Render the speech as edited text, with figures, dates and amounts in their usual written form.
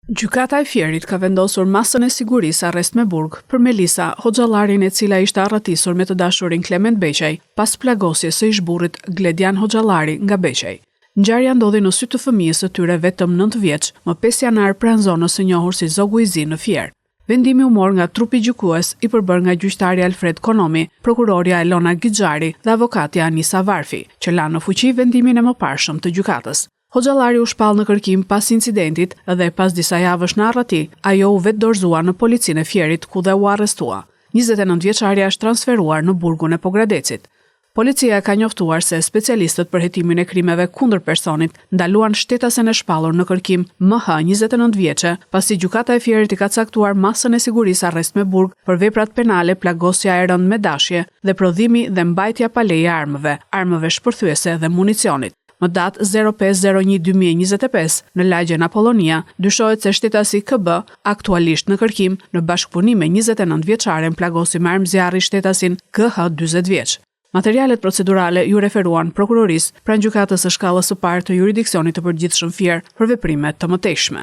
Gjykata e Fierit ka vendosur masën e sigurisë arrest me burg për Melisa, hoxhallarin e cila ishte arratisur me të dashurin Klement Beqaj pas plagosjes së ish-burrit Gledian Hoxhallari nga Beqaj. Ngjarja ndodhi në sy të fëmijës së tyre vetëm 9 vjeç, më 5 janar pranë zonës së njohur si Zogu i Zi në Fier. Vendimi u mor nga trupi gjykues i përbërë nga gjyqtari Alfred Konomi, prokuroria Elona Gixhari dhe avokatja Anisa Varfi, që lanë në fuqi vendimin e mëparshëm të gjykatës. Hoxhallari u shpall në kërkim pas incidentit dhe pas disa javësh në arrati, ajo u vetë dorëzua në policinë e Fierit ku dhe u arrestua. 29 vjeçaria është transferuar në burgun e Pogradecit. Policia ka njoftuar se specialistët për hetimin e krimeve kundër personit ndaluan shtetasen e shpallur në kërkim MH 29 vjeçe, pasi gjykata e Fierit i ka caktuar masën e sigurisë arrest me burg për veprat penale plagosja e rënd me dashje dhe prodhimi dhe mbajtja pa leje armëve shpërthyese dhe municionit. Më datë 05/01/2025 në lagjen Apollonia, dyshohet se shtetasi KB, aktualisht në kërkim, në bashkëpunim me 29 vjeçaren plagosi me armë zjarri shtetasin KH 40 vjeç. Materialet procedurale ju referuan prokurorisë pranë gjykatës së shkallës së parë të jurisdiksionit të përgjithshëm Fier për veprime të mëtejshme.